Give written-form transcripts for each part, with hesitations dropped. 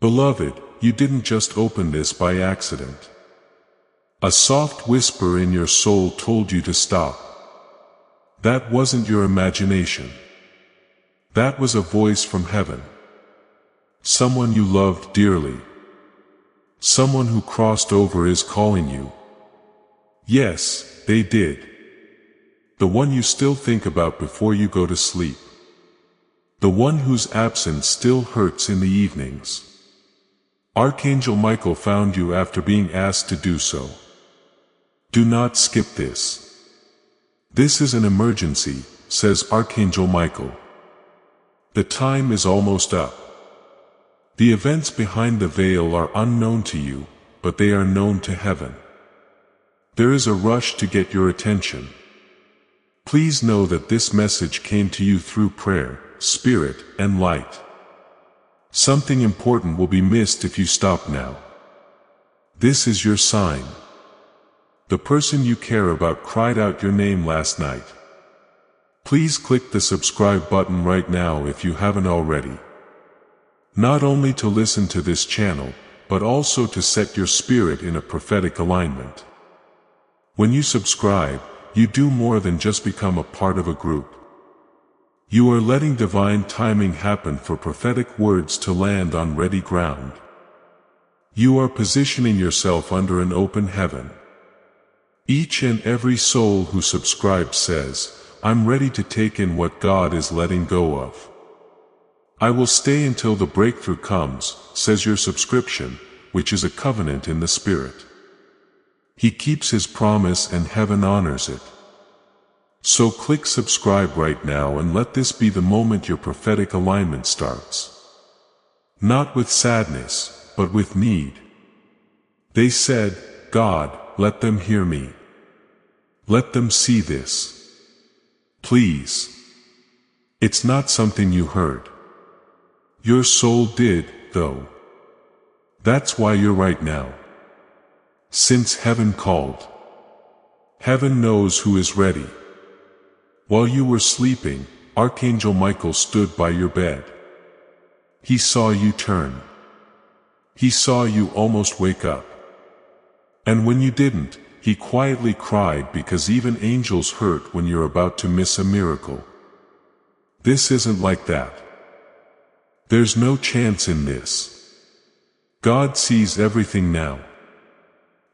Beloved, you didn't just open this by accident. A soft whisper in your soul told you to stop. That wasn't your imagination. That was a voice from heaven. Someone you loved dearly. Someone who crossed over is calling you. Yes, they did. The one you still think about before you go to sleep. The one whose absence still hurts in the evenings. Archangel Michael found you after being asked to do so. Do not skip this. This is an emergency, says Archangel Michael. The time is almost up. The events behind the veil are unknown to you, but they are known to heaven. There is a rush to get your attention. Please know that this message came to you through prayer, spirit, and light. Something important will be missed if you stop now. This is your sign. The person you care about cried out your name last night. Please click the subscribe button right now if you haven't already. Not only to listen to this channel, but also to set your spirit in a prophetic alignment. When you subscribe, you do more than just become a part of a group. You are letting divine timing happen for prophetic words to land on ready ground. You are positioning yourself under an open heaven. Each and every soul who subscribes says, I'm ready to take in what God is letting go of. I will stay until the breakthrough comes, says your subscription, which is a covenant in the Spirit. He keeps His promise and heaven honors it. So click subscribe right now and let this be the moment your prophetic alignment starts. Not with sadness, but with need. They said, God, let them hear me. Let them see this. Please. It's not something you heard. Your soul did, though. That's why you're right now. Since heaven called. Heaven knows who is ready. While you were sleeping, Archangel Michael stood by your bed. He saw you turn. He saw you almost wake up. And when you didn't, he quietly cried because even angels hurt when you're about to miss a miracle. This isn't like that. There's no chance in this. God sees everything now.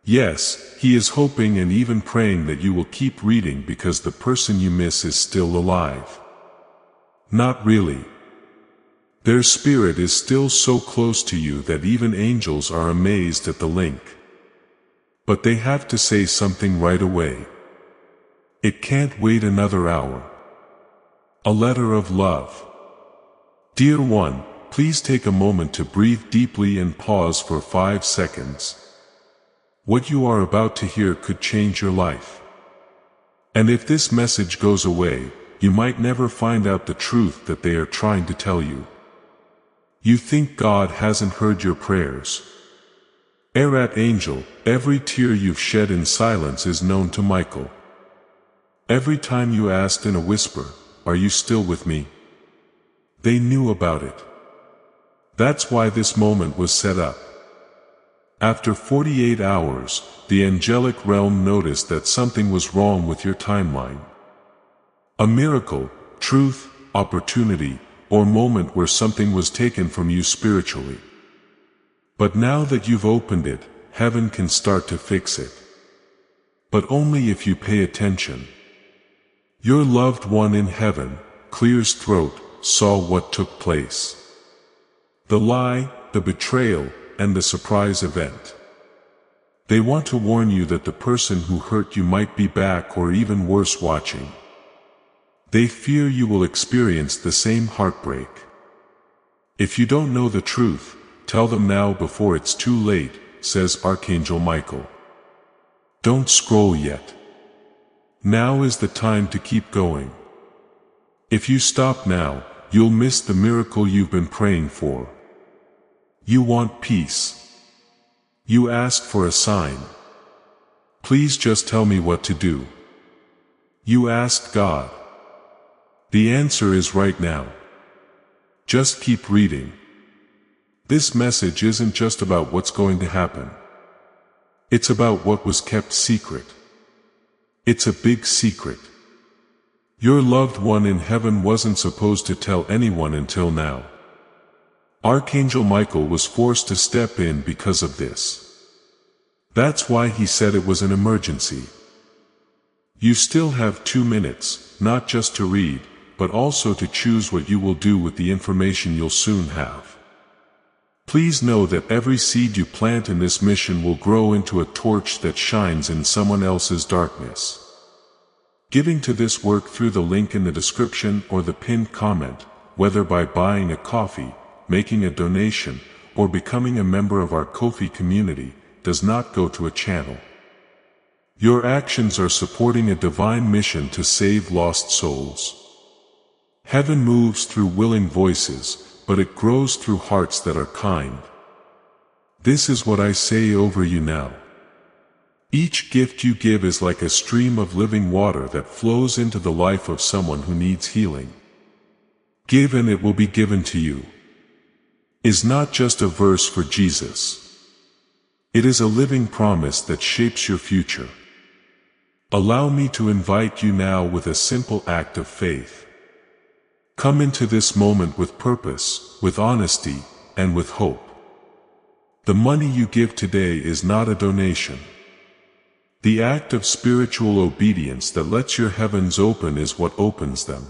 Yes, He is hoping and even praying that you will keep reading because the person you miss is still alive. Not really. Their spirit is still so close to you that even angels are amazed at the link. But they have to say something right away. It can't wait another hour. A letter of love. Dear one, please take a moment to breathe deeply and pause for 5 seconds. What you are about to hear could change your life. And if this message goes away, you might never find out the truth that they are trying to tell you. You think God hasn't heard your prayers. Archangel, every tear you've shed in silence is known to Michael. Every time you asked in a whisper, are you still with me? They knew about it. That's why this moment was set up. After 48 hours, the angelic realm noticed that something was wrong with your timeline. A miracle, truth, opportunity, or moment where something was taken from you spiritually. But now that you've opened it, heaven can start to fix it. But only if you pay attention. Your loved one in heaven, Clear's throat, saw what took place. The lie, the betrayal, and the surprise event. They want to warn you that the person who hurt you might be back or even worse watching. They fear you will experience the same heartbreak. If you don't know the truth, tell them now before it's too late, says Archangel Michael. Don't scroll yet. Now is the time to keep going. If you stop now, you'll miss the miracle you've been praying for. You want peace. You ask for a sign. Please just tell me what to do. You asked God. The answer is right now. Just keep reading. This message isn't just about what's going to happen. It's about what was kept secret. It's a big secret. Your loved one in heaven wasn't supposed to tell anyone until now. Archangel Michael was forced to step in because of this. That's why he said it was an emergency. You still have 2 minutes, not just to read, but also to choose what you will do with the information you'll soon have. Please know that every seed you plant in this mission will grow into a torch that shines in someone else's darkness. Giving to this work through the link in the description or the pinned comment, whether by buying a coffee, making a donation, or becoming a member of our Ko-fi community, does not go to a channel. Your actions are supporting a divine mission to save lost souls. Heaven moves through willing voices, but it grows through hearts that are kind. This is what I say over you now. Each gift you give is like a stream of living water that flows into the life of someone who needs healing. Give and it will be given to you is not just a verse for Jesus. It is a living promise that shapes your future. Allow me to invite you now with a simple act of faith. Come into this moment with purpose, with honesty, and with hope. The money you give today is not a donation. The act of spiritual obedience that lets your heavens open is what opens them.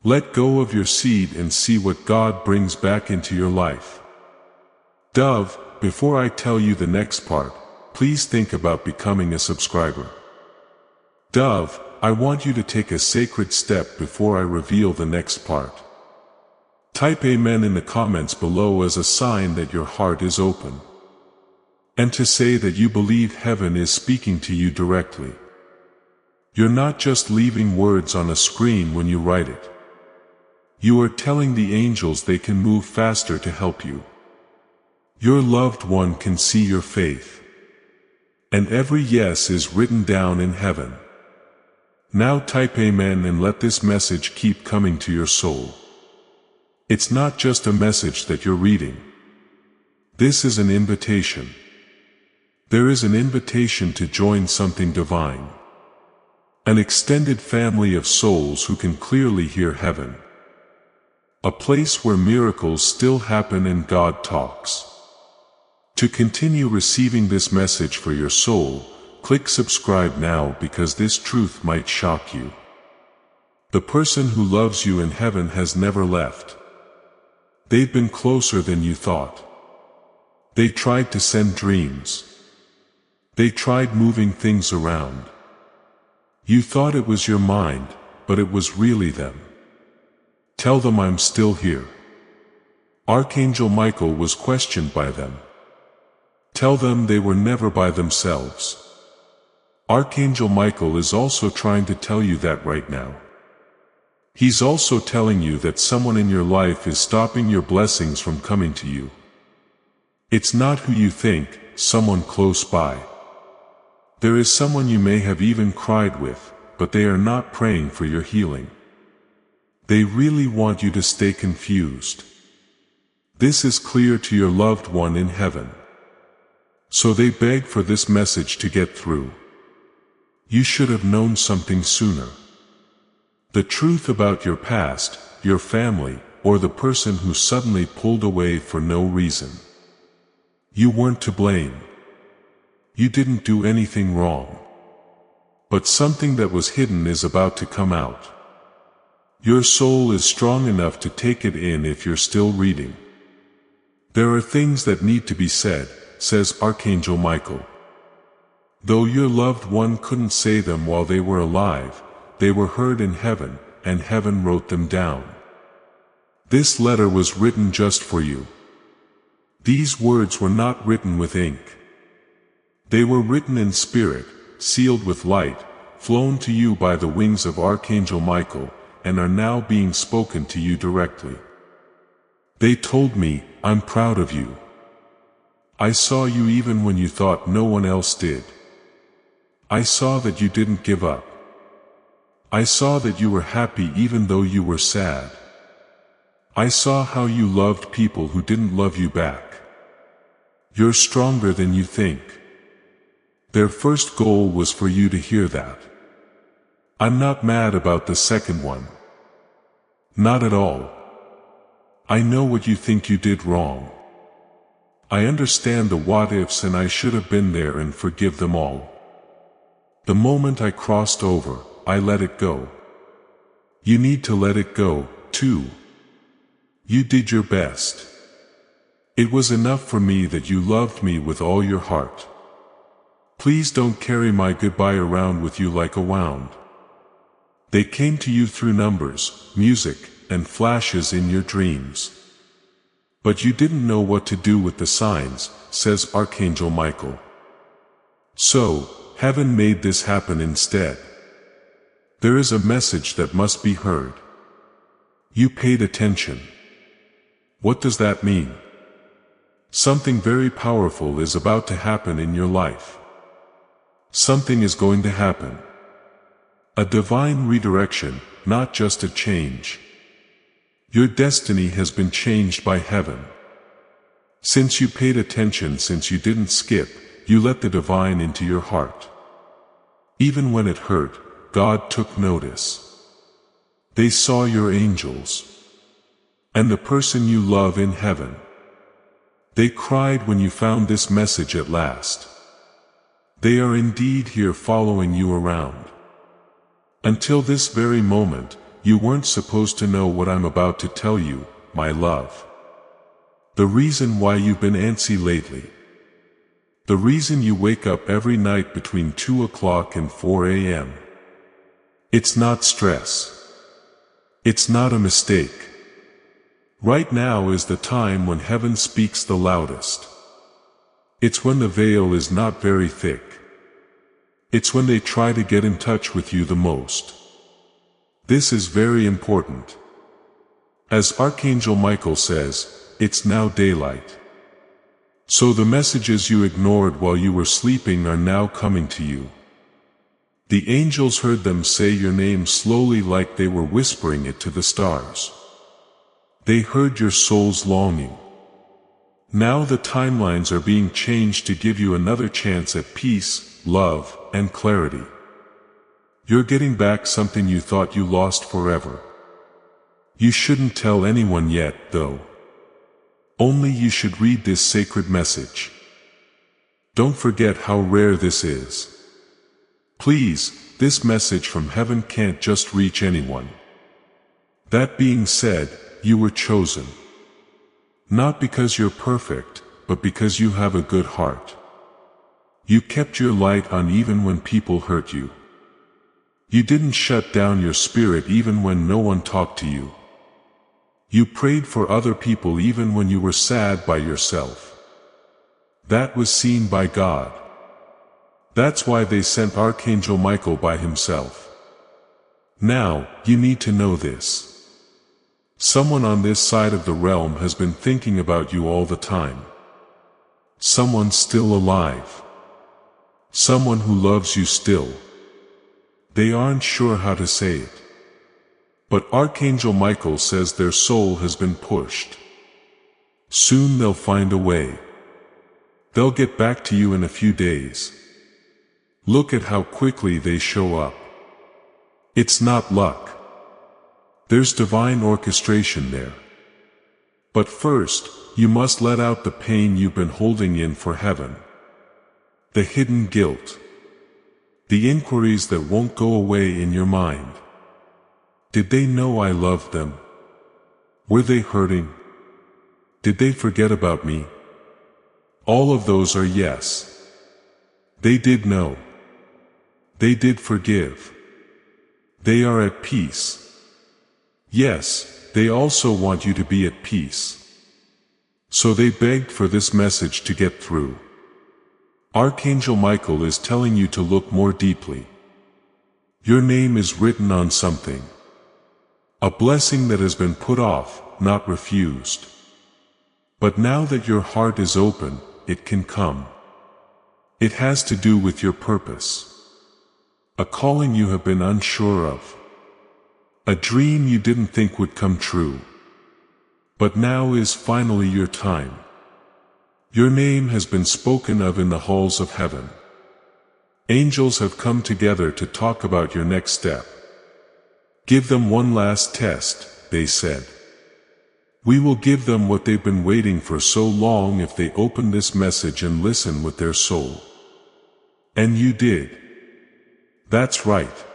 Let go of your seed and see what God brings back into your life. Dove, before I tell you the next part, please think about becoming a subscriber. Dove, I want you to take a sacred step before I reveal the next part. Type Amen in the comments below as a sign that your heart is open. And to say that you believe heaven is speaking to you directly. You're not just leaving words on a screen when you write it. You are telling the angels they can move faster to help you. Your loved one can see your faith. And every yes is written down in heaven. Now type Amen and let this message keep coming to your soul. It's not just a message that you're reading. This is an invitation. There is an invitation to join something divine. An extended family of souls who can clearly hear heaven. A place where miracles still happen and God talks. To continue receiving this message for your soul, click subscribe now because this truth might shock you. The person who loves you in heaven has never left. They've been closer than you thought. They tried to send dreams. They tried moving things around. You thought it was your mind, but it was really them. Tell them I'm still here. Archangel Michael was questioned by them. Tell them they were never by themselves. Archangel Michael is also trying to tell you that right now. He's also telling you that someone in your life is stopping your blessings from coming to you. It's not who you think, someone close by. There is someone you may have even cried with, but they are not praying for your healing. They really want you to stay confused. This is clear to your loved one in heaven. So they beg for this message to get through. You should have known something sooner. The truth about your past, your family, or the person who suddenly pulled away for no reason. You weren't to blame. You didn't do anything wrong. But something that was hidden is about to come out. Your soul is strong enough to take it in if you're still reading. There are things that need to be said, says Archangel Michael. Though your loved one couldn't say them while they were alive, they were heard in heaven, and heaven wrote them down. This letter was written just for you. These words were not written with ink. They were written in spirit, sealed with light, flown to you by the wings of Archangel Michael, and are now being spoken to you directly. They told me, I'm proud of you. I saw you even when you thought no one else did. I saw that you didn't give up. I saw that you were happy even though you were sad. I saw how you loved people who didn't love you back. You're stronger than you think. Their first goal was for you to hear that. I'm not mad about the second one. Not at all. I know what you think you did wrong. I understand the what-ifs, and I should have been there and forgive them all. The moment I crossed over, I let it go. You need to let it go, too. You did your best. It was enough for me that you loved me with all your heart. Please don't carry my goodbye around with you like a wound. They came to you through numbers, music, and flashes in your dreams. But you didn't know what to do with the signs, says Archangel Michael. So, heaven made this happen instead. There is a message that must be heard. You paid attention. What does that mean? Something very powerful is about to happen in your life. Something is going to happen. A divine redirection, not just a change. Your destiny has been changed by heaven. Since you paid attention, since you didn't skip, you let the divine into your heart. Even when it hurt, God took notice. They saw your angels. And the person you love in heaven. They cried when you found this message at last. They are indeed here following you around. Until this very moment, you weren't supposed to know what I'm about to tell you, my love. The reason why you've been antsy lately. The reason you wake up every night between 2 o'clock and 4 a.m. It's not stress. It's not a mistake. Right now is the time when heaven speaks the loudest. It's when the veil is not very thick. It's when they try to get in touch with you the most. This is very important. As Archangel Michael says, it's now daylight. So the messages you ignored while you were sleeping are now coming to you. The angels heard them say your name slowly, like they were whispering it to the stars. They heard your soul's longing. Now the timelines are being changed to give you another chance at peace, love, and clarity. You're getting back something you thought you lost forever. You shouldn't tell anyone yet, though. Only you should read this sacred message. Don't forget how rare this is. Please, this message from heaven can't just reach anyone. That being said, you were chosen. Not because you're perfect, but because you have a good heart. You kept your light on even when people hurt you. You didn't shut down your spirit even when no one talked to you. You prayed for other people even when you were sad by yourself. That was seen by God. That's why they sent Archangel Michael by himself. Now, you need to know this. Someone on this side of the realm has been thinking about you all the time. Someone still alive. Someone who loves you still. They aren't sure how to say it. But Archangel Michael says their soul has been pushed. Soon they'll find a way. They'll get back to you in a few days. Look at how quickly they show up. It's not luck. There's divine orchestration there. But first, you must let out the pain you've been holding in for heaven. The hidden guilt. The inquiries that won't go away in your mind. Did they know I loved them? Were they hurting? Did they forget about me? All of those are yes. They did know. They did forgive. They are at peace. Yes, they also want you to be at peace. So they begged for this message to get through. Archangel Michael is telling you to look more deeply. Your name is written on something. A blessing that has been put off, not refused. But now that your heart is open, it can come. It has to do with your purpose. A calling you have been unsure of. A dream you didn't think would come true. But now is finally your time. Your name has been spoken of in the halls of heaven. Angels have come together to talk about your next step. Give them one last test, they said. We will give them what they've been waiting for so long if they open this message and listen with their soul. And you did. That's right.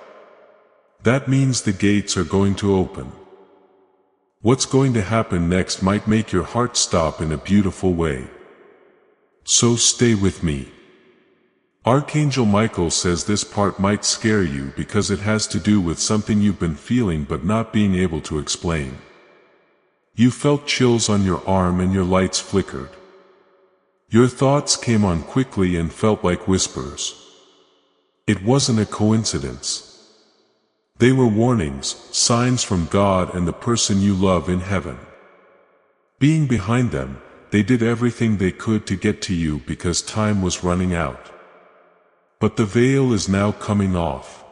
That means the gates are going to open. What's going to happen next might make your heart stop in a beautiful way. So stay with me. Archangel Michael says this part might scare you because it has to do with something you've been feeling but not being able to explain. You felt chills on your arm and your lights flickered. Your thoughts came on quickly and felt like whispers. It wasn't a coincidence. They were warnings, signs from God and the person you love in heaven. Being behind them, they did everything they could to get to you because time was running out. But the veil is now coming off.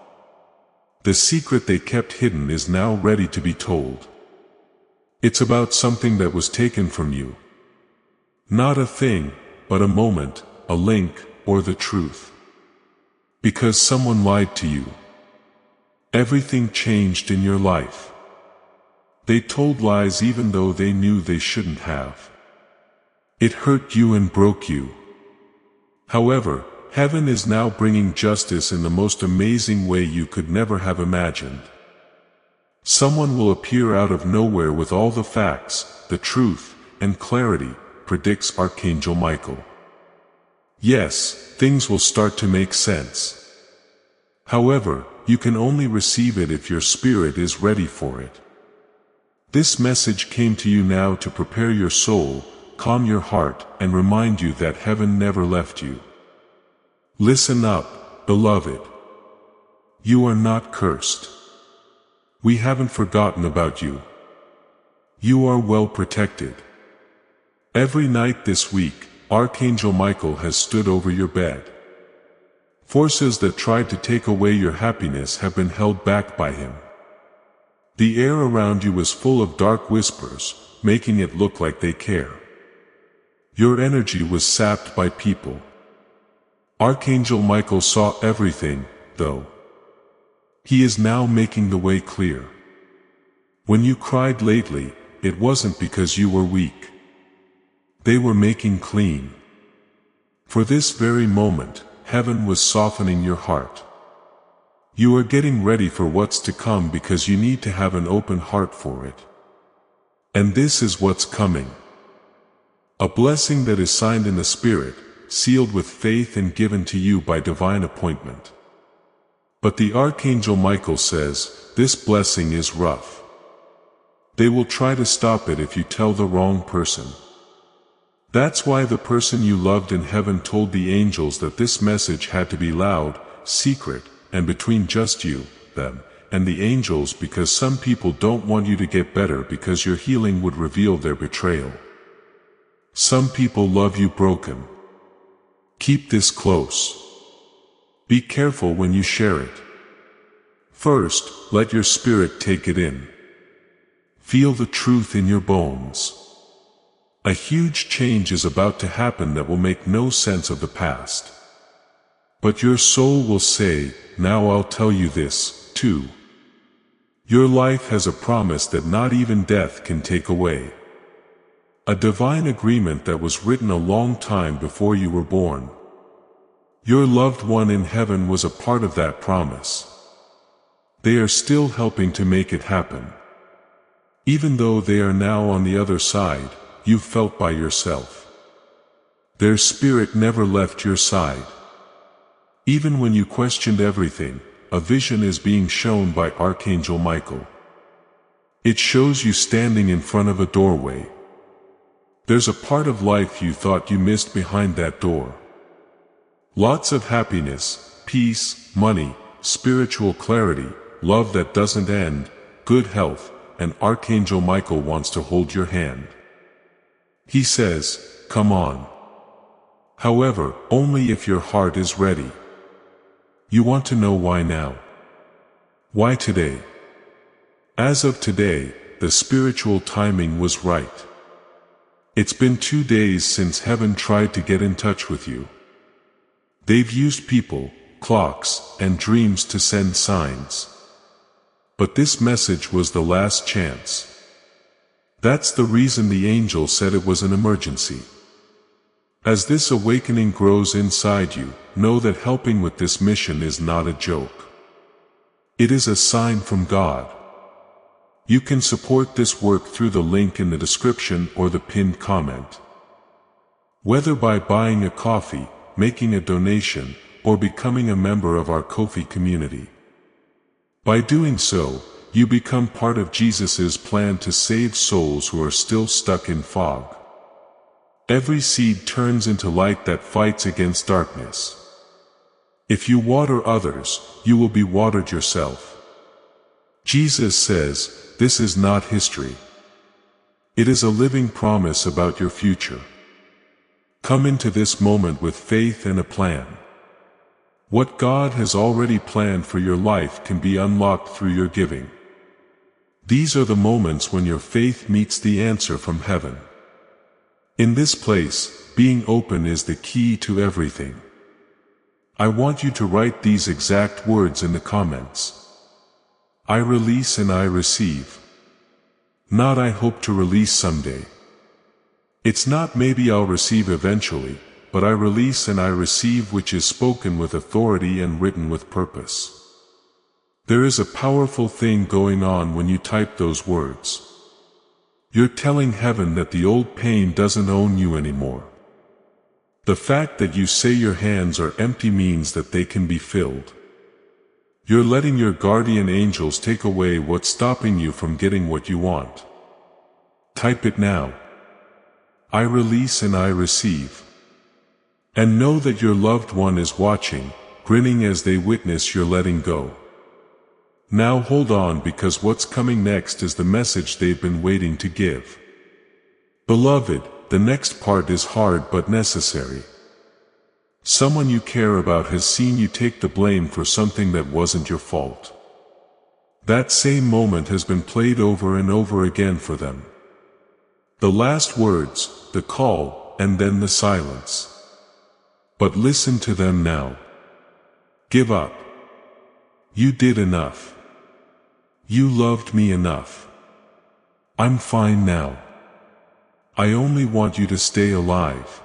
The secret they kept hidden is now ready to be told. It's about something that was taken from you. Not a thing, but a moment, a link, or the truth. Because someone lied to you. Everything changed in your life. They told lies even though they knew they shouldn't have. It hurt you and broke you. However, heaven is now bringing justice in the most amazing way you could never have imagined. Someone will appear out of nowhere with all the facts, the truth, and clarity, predicts Archangel Michael. Yes, things will start to make sense. However, you can only receive it if your spirit is ready for it. This message came to you now to prepare your soul, calm your heart, and remind you that heaven never left you. Listen up, beloved. You are not cursed. We haven't forgotten about you. You are well protected. Every night this week, Archangel Michael has stood over your bed. Forces that tried to take away your happiness have been held back by him. The air around you is full of dark whispers, making it look like they care. Your energy was sapped by people. Archangel Michael saw everything, though. He is now making the way clear. When you cried lately, it wasn't because you were weak. They were making clean. For this very moment, heaven was softening your heart. You are getting ready for what's to come because you need to have an open heart for it. And this is what's coming. A blessing that is signed in the Spirit, sealed with faith and given to you by divine appointment. But the Archangel Michael says, this blessing is rough. They will try to stop it if you tell the wrong person. That's why the person you loved in heaven told the angels that this message had to be loud, secret, and between just you, them, and the angels, because some people don't want you to get better because your healing would reveal their betrayal. Some people love you broken. Keep this close. Be careful when you share it. First, let your spirit take it in. Feel the truth in your bones. A huge change is about to happen that will make no sense of the past. But your soul will say, now I'll tell you this, too. Your life has a promise that not even death can take away. A divine agreement that was written a long time before you were born. Your loved one in heaven was a part of that promise. They are still helping to make it happen. Even though they are now on the other side, you felt by yourself. Their spirit never left your side. Even when you questioned everything, a vision is being shown by Archangel Michael. It shows you standing in front of a doorway. There's a part of life you thought you missed behind that door. Lots of happiness, peace, money, spiritual clarity, love that doesn't end, good health, and Archangel Michael wants to hold your hand. He says, come on. However, only if your heart is ready. You want to know why now? Why today? As of today, the spiritual timing was right. It's been 2 days since heaven tried to get in touch with you. They've used people, clocks, and dreams to send signs. But this message was the last chance. That's the reason the angel said it was an emergency. As this awakening grows inside you, know that helping with this mission is not a joke. It is a sign from God. You can support this work through the link in the description or the pinned comment. Whether by buying a coffee, making a donation, or becoming a member of our Ko-fi community. By doing so, you become part of Jesus' plan to save souls who are still stuck in fog. Every seed turns into light that fights against darkness. If you water others, you will be watered yourself. Jesus says, this is not history. It is a living promise about your future. Come into this moment with faith and a plan. What God has already planned for your life can be unlocked through your giving. These are the moments when your faith meets the answer from heaven. In this place, being open is the key to everything. I want you to write these exact words in the comments. I release and I receive. Not I hope to release someday. It's not maybe I'll receive eventually, but I release and I receive, which is spoken with authority and written with purpose. There is a powerful thing going on when you type those words. You're telling heaven that the old pain doesn't own you anymore. The fact that you say your hands are empty means that they can be filled. You're letting your guardian angels take away what's stopping you from getting what you want. Type it now. I release and I receive. And know that your loved one is watching, grinning as they witness your letting go. Now hold on, because what's coming next is the message they've been waiting to give. Beloved, the next part is hard but necessary. Someone you care about has seen you take the blame for something that wasn't your fault. That same moment has been played over and over again for them. The last words, the call, and then the silence. But listen to them now. Give up. You did enough. You loved me enough. I'm fine now. I only want you to stay alive.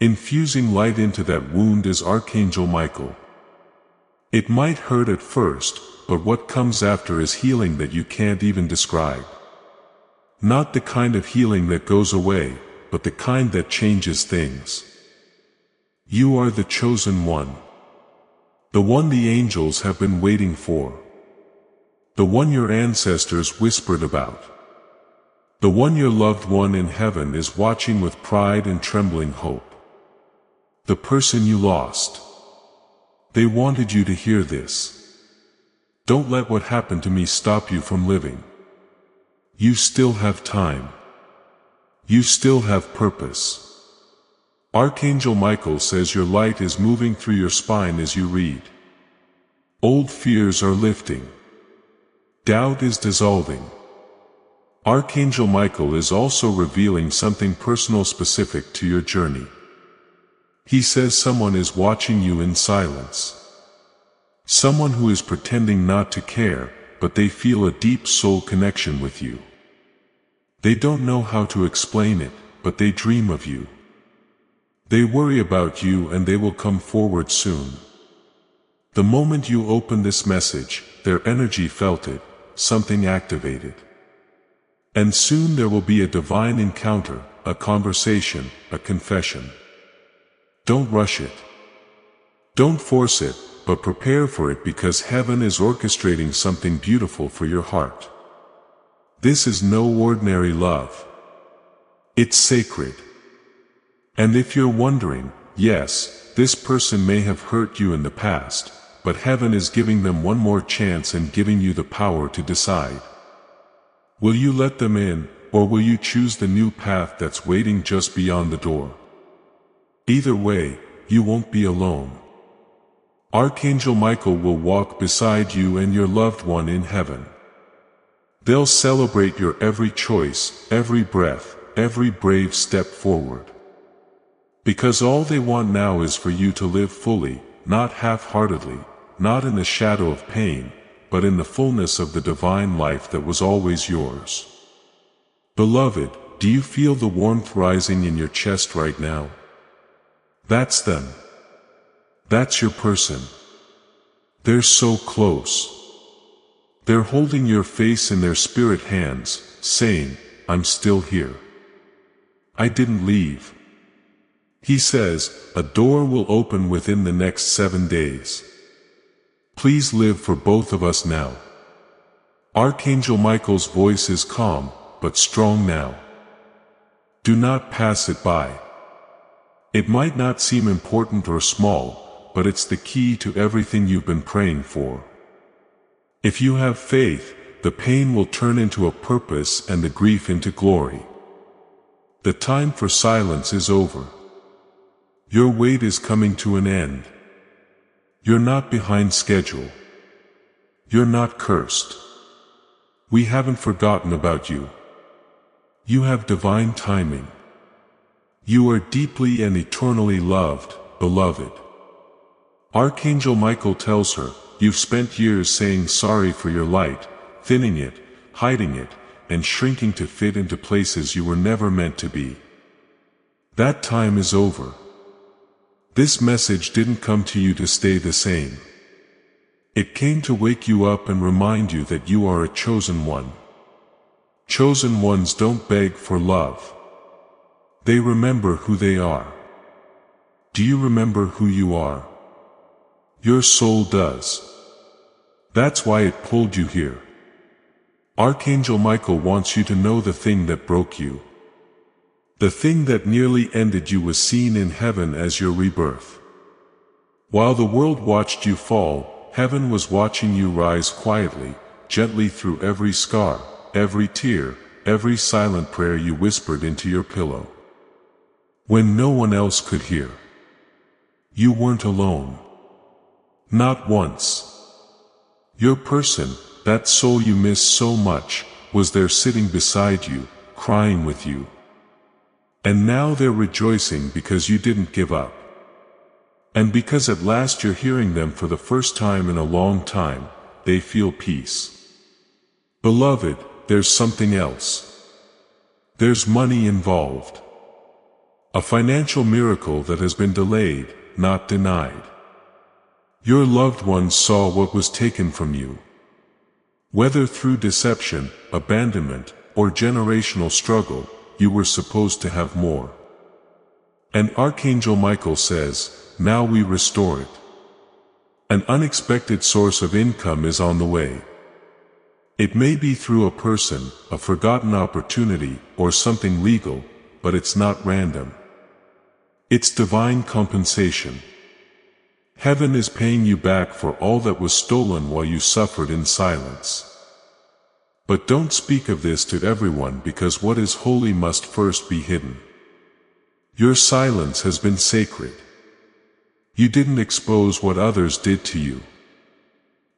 Infusing light into that wound is Archangel Michael. It might hurt at first, but what comes after is healing that you can't even describe. Not the kind of healing that goes away, but the kind that changes things. You are the chosen one. The one the angels have been waiting for. The one your ancestors whispered about. The one your loved one in heaven is watching with pride and trembling hope. The person you lost. They wanted you to hear this. Don't let what happened to me stop you from living. You still have time. You still have purpose. Archangel Michael says your light is moving through your spine as you read. Old fears are lifting. Doubt is dissolving. Archangel Michael is also revealing something personal specific to your journey. He says someone is watching you in silence. Someone who is pretending not to care, but they feel a deep soul connection with you. They don't know how to explain it, but they dream of you. They worry about you, and they will come forward soon. The moment you open this message, their energy felt it, something activated. And soon there will be a divine encounter, a conversation, a confession. Don't rush it. Don't force it, but prepare for it, because heaven is orchestrating something beautiful for your heart. This is no ordinary love. It's sacred. And if you're wondering, yes, this person may have hurt you in the past, but heaven is giving them one more chance and giving you the power to decide. Will you let them in, or will you choose the new path that's waiting just beyond the door? Either way, you won't be alone. Archangel Michael will walk beside you and your loved one in heaven. They'll celebrate your every choice, every breath, every brave step forward. Because all they want now is for you to live fully, not half-heartedly, not in the shadow of pain, but in the fullness of the divine life that was always yours. Beloved, do you feel the warmth rising in your chest right now? That's them. That's your person. They're so close. They're holding your face in their spirit hands, saying, I'm still here. I didn't leave. He says, a door will open within the next 7 days. Please live for both of us now. Archangel Michael's voice is calm, but strong now. Do not pass it by. It might not seem important or small, but it's the key to everything you've been praying for. If you have faith, the pain will turn into a purpose and the grief into glory. The time for silence is over. Your wait is coming to an end. You're not behind schedule. You're not cursed. We haven't forgotten about you. You have divine timing. You are deeply and eternally loved, beloved. Archangel Michael tells her, you've spent years saying sorry for your light, thinning it, hiding it, and shrinking to fit into places you were never meant to be. That time is over. This message didn't come to you to stay the same. It came to wake you up and remind you that you are a chosen one. Chosen ones don't beg for love. They remember who they are. Do you remember who you are? Your soul does. That's why it pulled you here. Archangel Michael wants you to know the thing that broke you. The thing that nearly ended you was seen in heaven as your rebirth. While the world watched you fall, heaven was watching you rise quietly, gently through every scar, every tear, every silent prayer you whispered into your pillow. When no one else could hear. You weren't alone. Not once. Your person, that soul you miss so much, was there sitting beside you, crying with you. And now they're rejoicing because you didn't give up. And because at last you're hearing them for the first time in a long time, they feel peace. Beloved, there's something else. There's money involved. A financial miracle that has been delayed, not denied. Your loved ones saw what was taken from you. Whether through deception, abandonment, or generational struggle, you were supposed to have more. And Archangel Michael says, now we restore it. An unexpected source of income is on the way. It may be through a person, a forgotten opportunity, or something legal, but it's not random. It's divine compensation. Heaven is paying you back for all that was stolen while you suffered in silence. But don't speak of this to everyone because what is holy must first be hidden. Your silence has been sacred. You didn't expose what others did to you.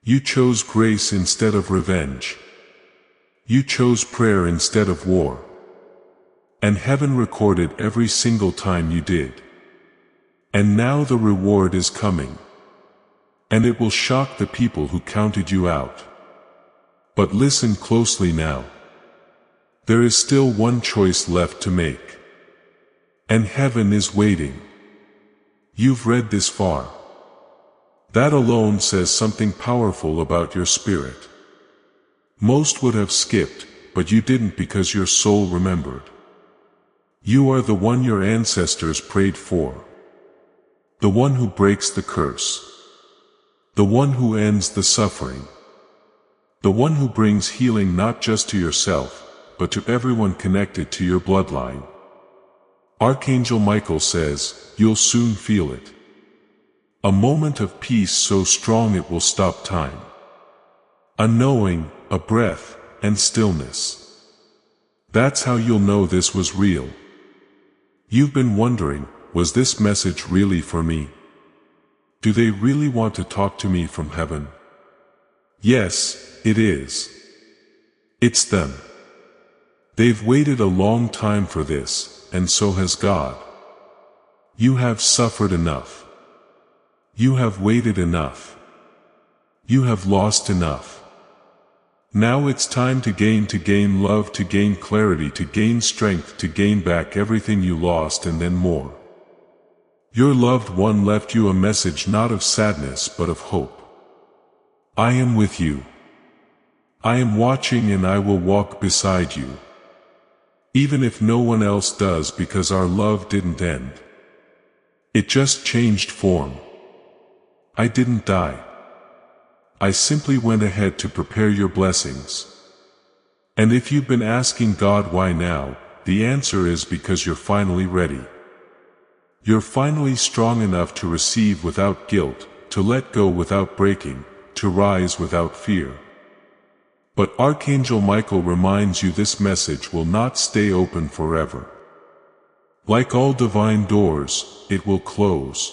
You chose grace instead of revenge. You chose prayer instead of war. And heaven recorded every single time you did. And now the reward is coming. And it will shock the people who counted you out. But listen closely now. There is still one choice left to make. And heaven is waiting. You've read this far. That alone says something powerful about your spirit. Most would have skipped, but you didn't because your soul remembered. You are the one your ancestors prayed for. The one who breaks the curse. The one who ends the suffering. The one who brings healing not just to yourself, but to everyone connected to your bloodline. Archangel Michael says, you'll soon feel it. A moment of peace so strong it will stop time. A knowing, a breath, and stillness. That's how you'll know this was real. You've been wondering, was this message really for me? Do they really want to talk to me from heaven? Yes, it is. It's them. They've waited a long time for this, and so has God. You have suffered enough. You have waited enough. You have lost enough. Now it's time to gain love, to gain clarity, to gain strength, to gain back everything you lost and then more. Your loved one left you a message not of sadness but of hope. I am with you. I am watching and I will walk beside you. Even if no one else does, because our love didn't end. It just changed form. I didn't die. I simply went ahead to prepare your blessings. And if you've been asking God why now, the answer is because you're finally ready. You're finally strong enough to receive without guilt, to let go without breaking, to rise without fear. But Archangel Michael reminds you this message will not stay open forever. Like all divine doors, it will close.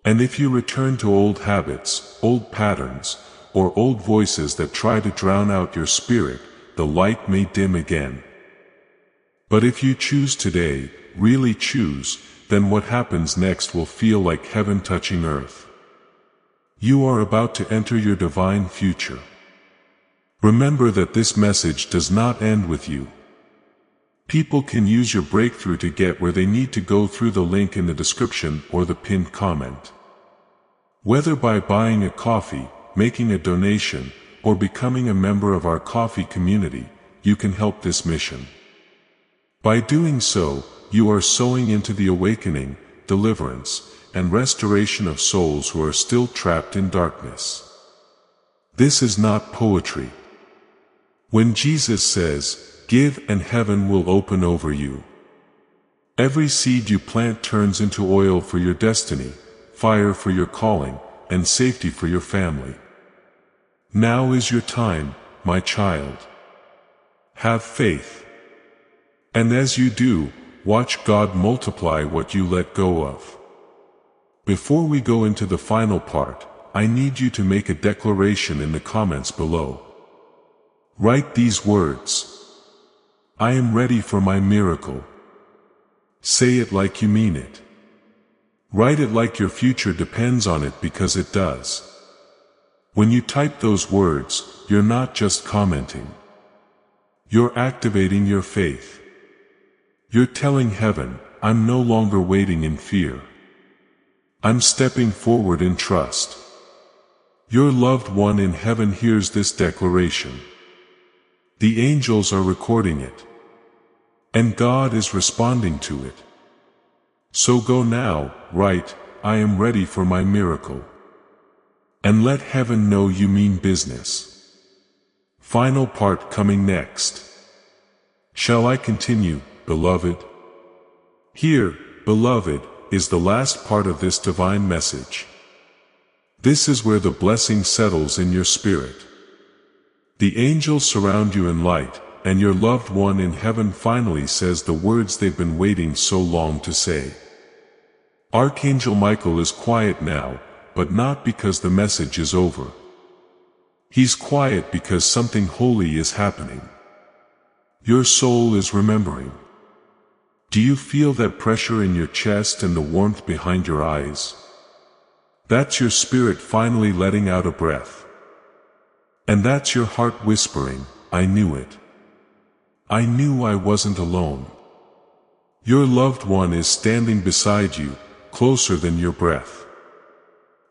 And if you return to old habits, old patterns, or old voices that try to drown out your spirit, the light may dim again. But if you choose today, really choose, then what happens next will feel like heaven touching earth. You are about to enter your divine future. Remember that this message does not end with you. People can use your breakthrough to get where they need to go through the link in the description or the pinned comment. Whether by buying a coffee, making a donation, or becoming a member of our coffee community, you can help this mission. By doing so, you are sowing into the awakening, deliverance, and restoration of souls who are still trapped in darkness. This is not poetry. When Jesus says, "Give and heaven will open over you," every seed you plant turns into oil for your destiny, fire for your calling, and safety for your family. Now is your time, my child. Have faith. And as you do, watch God multiply what you let go of. Before we go into the final part, I need you to make a declaration in the comments below. Write these words. I am ready for my miracle. Say it like you mean it. Write it like your future depends on it, because it does. When you type those words, you're not just commenting. You're activating your faith. You're telling heaven, I'm no longer waiting in fear. I'm stepping forward in trust. Your loved one in heaven hears this declaration. The angels are recording it. And God is responding to it. So go now, write, I am ready for my miracle. And let heaven know you mean business. Final part coming next. Shall I continue, beloved? Here, beloved, is the last part of this divine message. This is where the blessing settles in your spirit. The angels surround you in light, and your loved one in heaven finally says the words they've been waiting so long to say. Archangel Michael is quiet now, but not because the message is over. He's quiet because something holy is happening. Your soul is remembering. Do you feel that pressure in your chest and the warmth behind your eyes? That's your spirit finally letting out a breath. And that's your heart whispering, I knew it. I knew I wasn't alone. Your loved one is standing beside you, closer than your breath.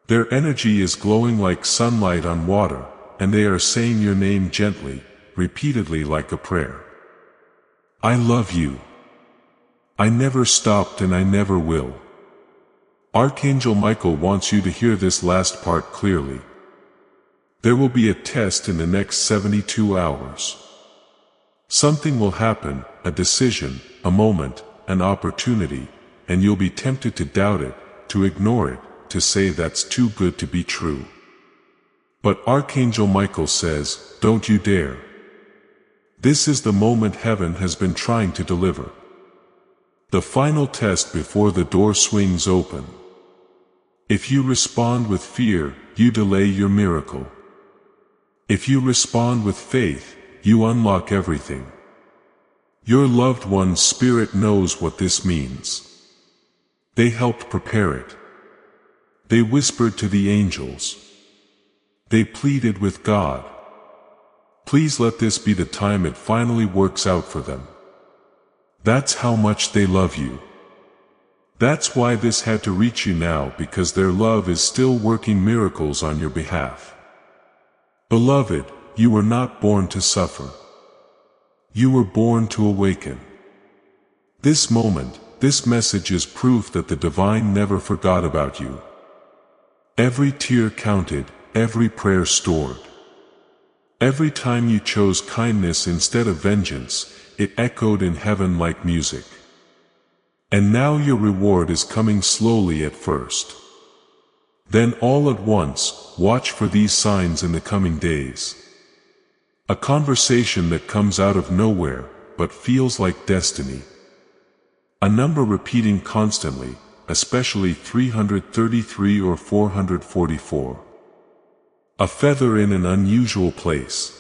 Their energy is glowing like sunlight on water, and they are saying your name gently, repeatedly like a prayer. I love you. I never stopped and I never will. Archangel Michael wants you to hear this last part clearly. There will be a test in the next 72 hours. Something will happen, a decision, a moment, an opportunity, and you'll be tempted to doubt it, to ignore it, to say that's too good to be true. But Archangel Michael says, don't you dare. This is the moment heaven has been trying to deliver. The final test before the door swings open. If you respond with fear, you delay your miracle. If you respond with faith, you unlock everything. Your loved one's spirit knows what this means. They helped prepare it. They whispered to the angels. They pleaded with God. Please let this be the time it finally works out for them. That's how much they love you. That's why this had to reach you now, because their love is still working miracles on your behalf. Beloved, you were not born to suffer. You were born to awaken. This moment, this message is proof that the divine never forgot about you. Every tear counted, every prayer stored. Every time you chose kindness instead of vengeance, it echoed in heaven like music. And now your reward is coming slowly at first. Then all at once, watch for these signs in the coming days. A conversation that comes out of nowhere, but feels like destiny. A number repeating constantly, especially 333 or 444. A feather in an unusual place.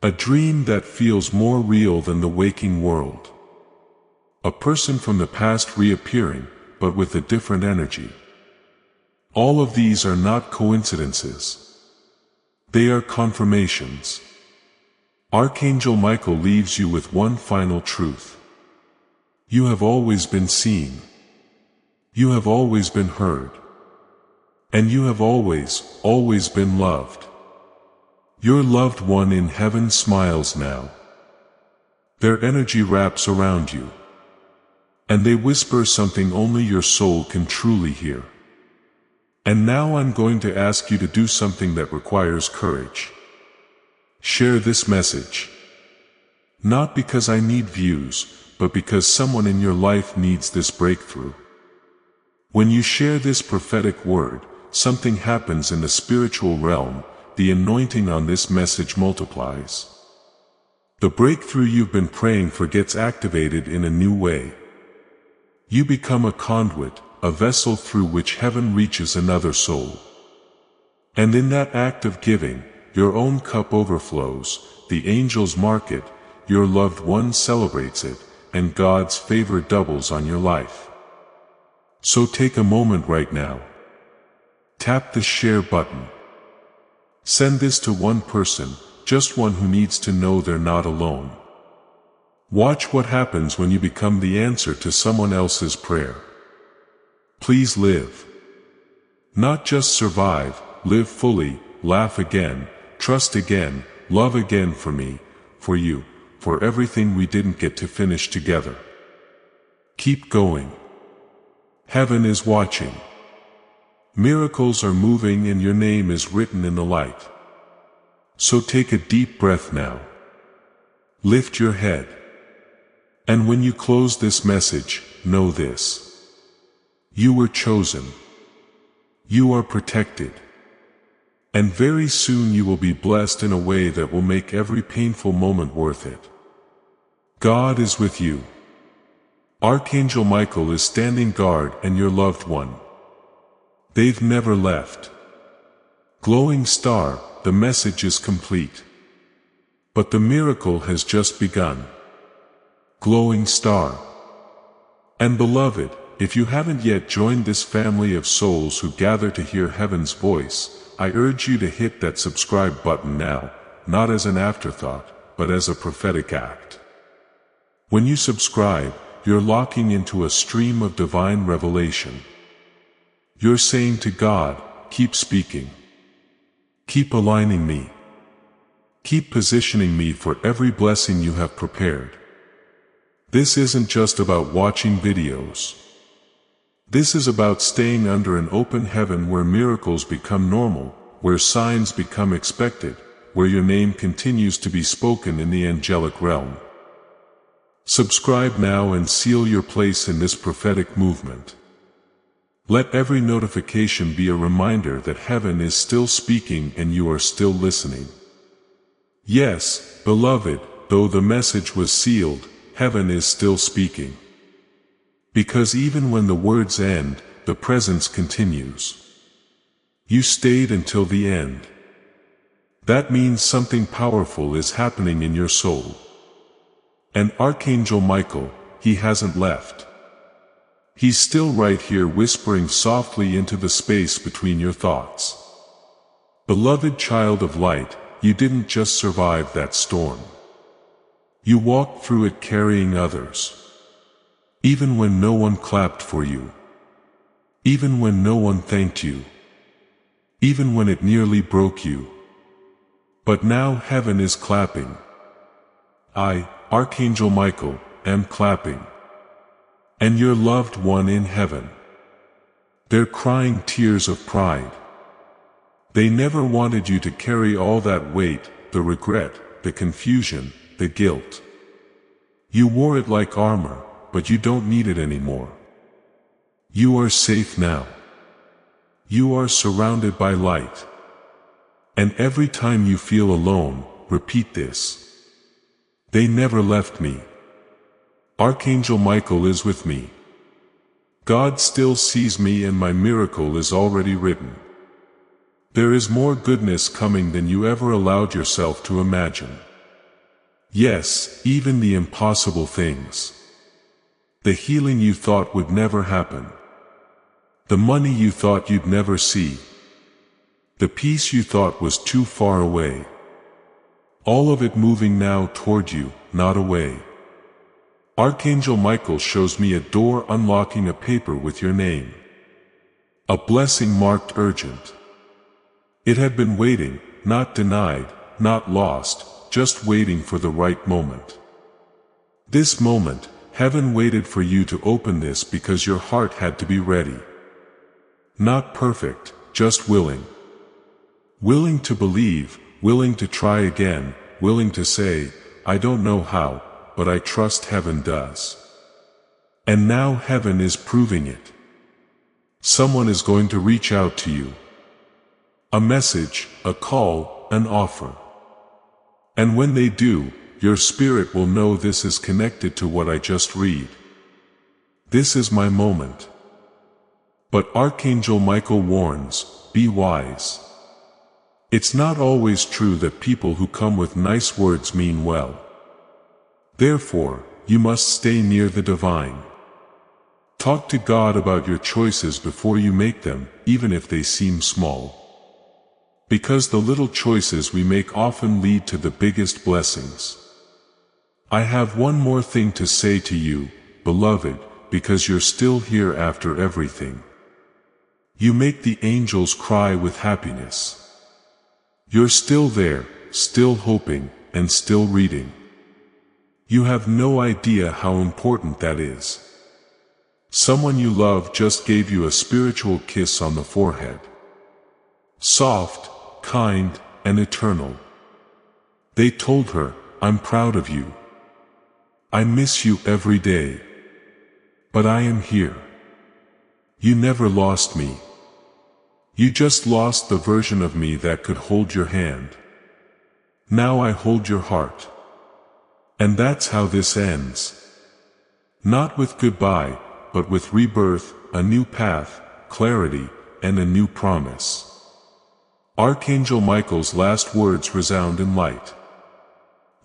A dream that feels more real than the waking world. A person from the past reappearing, but with a different energy. All of these are not coincidences. They are confirmations. Archangel Michael leaves you with one final truth. You have always been seen. You have always been heard. And you have always been loved. Your loved one in heaven smiles now. Their energy wraps around you. And they whisper something only your soul can truly hear. And now I'm going to ask you to do something that requires courage. Share this message. Not because I need views, but because someone in your life needs this breakthrough. When you share this prophetic word, something happens in the spiritual realm. The anointing on this message multiplies. The breakthrough you've been praying for gets activated in a new way. You become a conduit, a vessel through which heaven reaches another soul. And in that act of giving, your own cup overflows, the angels mark it, your loved one celebrates it, and God's favor doubles on your life. So take a moment right now. Tap the share button. Send this to one person, just one who needs to know they're not alone. Watch what happens when you become the answer to someone else's prayer. Please live. Not just survive, live fully, laugh again, trust again, love again for me, for you, for everything we didn't get to finish together. Keep going. Heaven is watching. Miracles are moving and your name is written in the light. So take a deep breath now. Lift your head. And when you close this message, know this. You were chosen. You are protected. And very soon you will be blessed in a way that will make every painful moment worth it. God is with you. Archangel Michael is standing guard and your loved one. They've never left. Glowing star, the message is complete. But the miracle has just begun. Glowing star. And beloved, if you haven't yet joined this family of souls who gather to hear heaven's voice, I urge you to hit that subscribe button now, not as an afterthought, but as a prophetic act. When you subscribe, you're locking into a stream of divine revelation. You're saying to God, keep speaking. Keep aligning me. Keep positioning me for every blessing you have prepared. This isn't just about watching videos. This is about staying under an open heaven where miracles become normal, where signs become expected, where your name continues to be spoken in the angelic realm. Subscribe now and seal your place in this prophetic movement. Let every notification be a reminder that heaven is still speaking and you are still listening. Yes, beloved, though the message was sealed, heaven is still speaking. Because even when the words end, the presence continues. You stayed until the end. That means something powerful is happening in your soul. And Archangel Michael, he hasn't left. He's still right here whispering softly into the space between your thoughts. Beloved child of light, you didn't just survive that storm. You walked through it carrying others. Even when no one clapped for you. Even when no one thanked you. Even when it nearly broke you. But now heaven is clapping. I, Archangel Michael, am clapping. And your loved one in heaven. They're crying tears of pride. They never wanted you to carry all that weight, the regret, the confusion, the guilt. You wore it like armor, but you don't need it anymore. You are safe now. You are surrounded by light. And every time you feel alone, repeat this. They never left me. Archangel Michael is with me. God still sees me and my miracle is already written. There is more goodness coming than you ever allowed yourself to imagine. Yes, even the impossible things. The healing you thought would never happen. The money you thought you'd never see. The peace you thought was too far away. All of it moving now toward you, not away. Archangel Michael shows me a door unlocking a paper with your name. A blessing marked urgent. It had been waiting, not denied, not lost, just waiting for the right moment. This moment, heaven waited for you to open this because your heart had to be ready. Not perfect, just willing. Willing to believe, willing to try again, willing to say, I don't know how, but I trust heaven does. And now heaven is proving it. Someone is going to reach out to you. A message, a call, an offer. And when they do, your spirit will know this is connected to what I just read. This is my moment. But Archangel Michael warns, be wise. It's not always true that people who come with nice words mean well. Therefore, you must stay near the divine. Talk to God about your choices before you make them, even if they seem small. Because the little choices we make often lead to the biggest blessings. I have one more thing to say to you, beloved, because you're still here after everything. You make the angels cry with happiness. You're still there, still hoping, and still reading. You have no idea how important that is. Someone you love just gave you a spiritual kiss on the forehead. Soft, kind, and eternal. They told her, I'm proud of you. I miss you every day. But I am here. You never lost me. You just lost the version of me that could hold your hand. Now I hold your heart. And that's how this ends. Not with goodbye, but with rebirth, a new path, clarity, and a new promise. Archangel Michael's last words resound in light.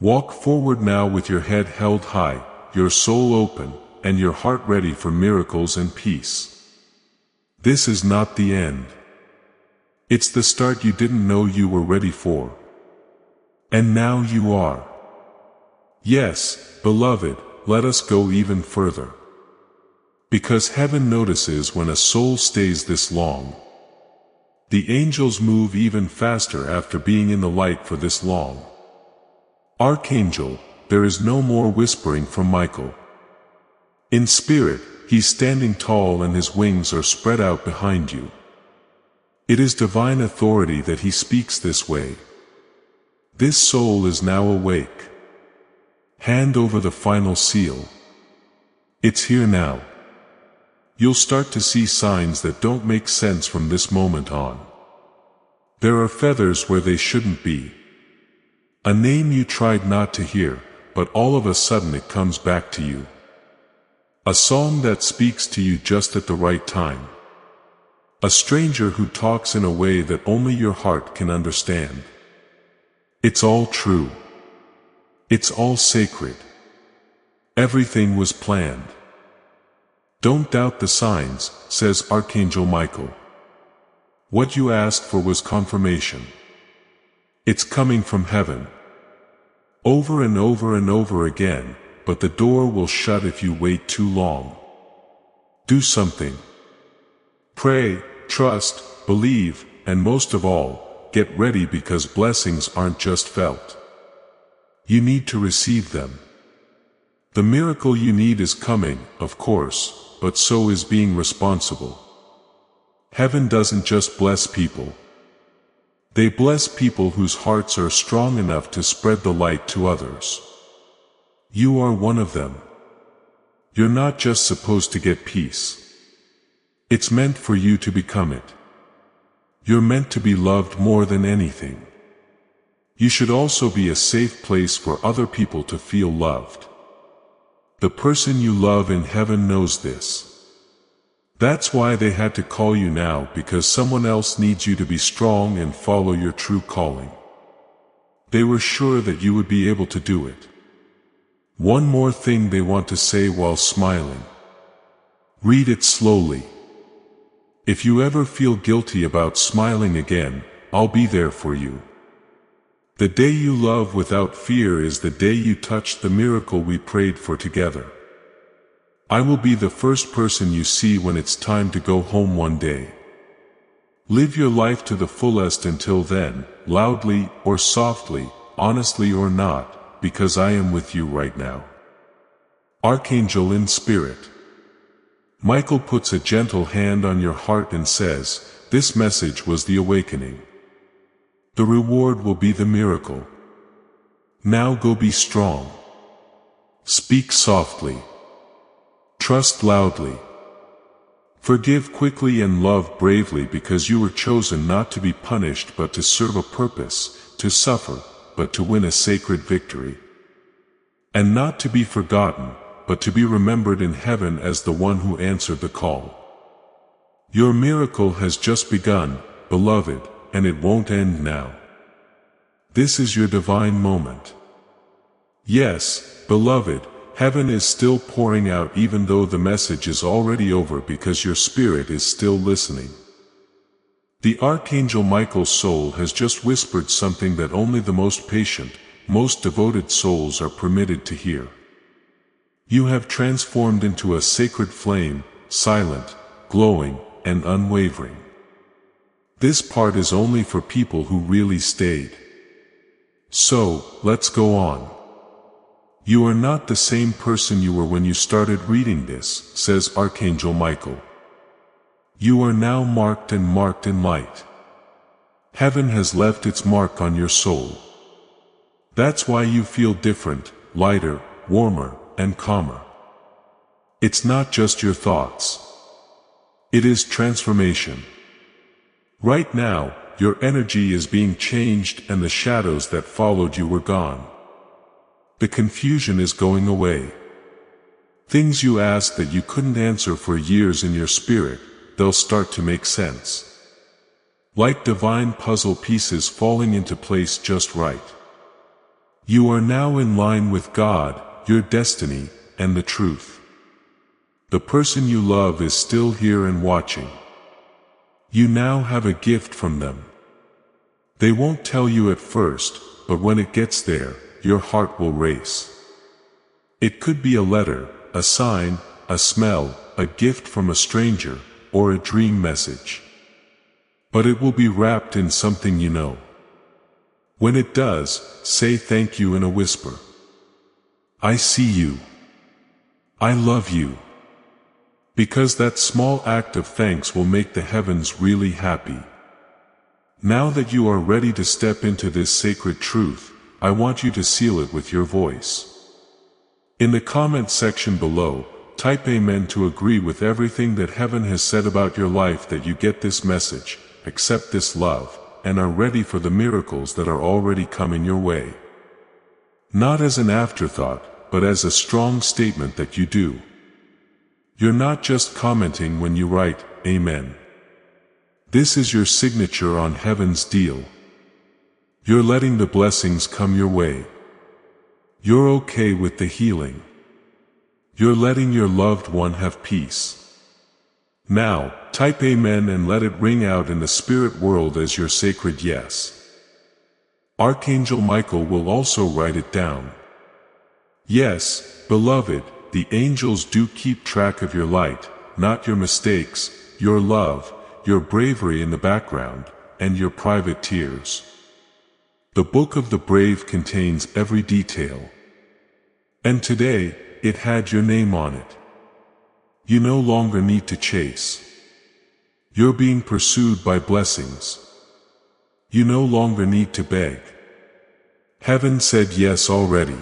Walk forward now with your head held high, your soul open, and your heart ready for miracles and peace. This is not the end. It's the start you didn't know you were ready for. And now you are. Yes, beloved, let us go even further. Because heaven notices when a soul stays this long. The angels move even faster after being in the light for this long. Archangel, there is no more whispering from Michael. In spirit, he's standing tall and his wings are spread out behind you. It is divine authority that he speaks this way. This soul is now awake. Hand over the final seal. It's here now. You'll start to see signs that don't make sense from this moment on. There are feathers where they shouldn't be. A name you tried not to hear, but all of a sudden it comes back to you. A song that speaks to you just at the right time. A stranger who talks in a way that only your heart can understand. It's all true. It's all sacred. Everything was planned. Don't doubt the signs, says Archangel Michael. What you asked for was confirmation. It's coming from heaven. Over and over and over again, but the door will shut if you wait too long. Do something. Pray, trust, believe, and most of all, get ready because blessings aren't just felt. You need to receive them. The miracle you need is coming, of course, but so is being responsible. Heaven doesn't just bless people. They bless people whose hearts are strong enough to spread the light to others. You are one of them. You're not just supposed to get peace. It's meant for you to become it. You're meant to be loved more than anything. You should also be a safe place for other people to feel loved. The person you love in heaven knows this. That's why they had to call you now, because someone else needs you to be strong and follow your true calling. They were sure that you would be able to do it. One more thing they want to say while smiling. Read it slowly. If you ever feel guilty about smiling again, I'll be there for you. The day you love without fear is the day you touch the miracle we prayed for together. I will be the first person you see when it's time to go home one day. Live your life to the fullest until then, loudly or softly, honestly or not, because I am with you right now. Archangel in spirit. Michael puts a gentle hand on your heart and says, this message was the awakening. The reward will be the miracle. Now go be strong. Speak softly. Trust loudly. Forgive quickly and love bravely, because you were chosen not to be punished but to serve a purpose, to suffer, but to win a sacred victory. And not to be forgotten, but to be remembered in heaven as the one who answered the call. Your miracle has just begun, beloved, and it won't end now. This is your divine moment. Yes, beloved, heaven is still pouring out even though the message is already over, because your spirit is still listening. The Archangel Michael's soul has just whispered something that only the most patient, most devoted souls are permitted to hear. You have transformed into a sacred flame, silent, glowing, and unwavering. This part is only for people who really stayed. So, let's go on. You are not the same person you were when you started reading this, says Archangel Michael. You are now marked in light. Heaven has left its mark on your soul. That's why you feel different, lighter, warmer, and calmer. It's not just your thoughts. It is transformation. Right now, your energy is being changed and the shadows that followed you were gone. The confusion is going away. Things you asked that you couldn't answer for years in your spirit, they'll start to make sense. Like divine puzzle pieces falling into place just right. You are now in line with God, your destiny, and the truth. The person you love is still here and watching. You now have a gift from them. They won't tell you at first, but when it gets there, your heart will race. It could be a letter, a sign, a smell, a gift from a stranger, or a dream message. But it will be wrapped in something you know. When it does, say thank you in a whisper. I see you. I love you. Because that small act of thanks will make the heavens really happy. Now that you are ready to step into this sacred truth, I want you to seal it with your voice. In the comment section below, type Amen to agree with everything that heaven has said about your life, that you get this message, accept this love, and are ready for the miracles that are already coming your way. Not as an afterthought, but as a strong statement that you do. You're not just commenting when you write, Amen. This is your signature on heaven's deal. You're letting the blessings come your way. You're okay with the healing. You're letting your loved one have peace. Now, type Amen and let it ring out in the spirit world as your sacred yes. Archangel Michael will also write it down. Yes, beloved, the angels do keep track of your light, not your mistakes, your love, your bravery in the background, and your private tears. The Book of the Brave contains every detail. And today, it had your name on it. You no longer need to chase. You're being pursued by blessings. You no longer need to beg. Heaven said yes already.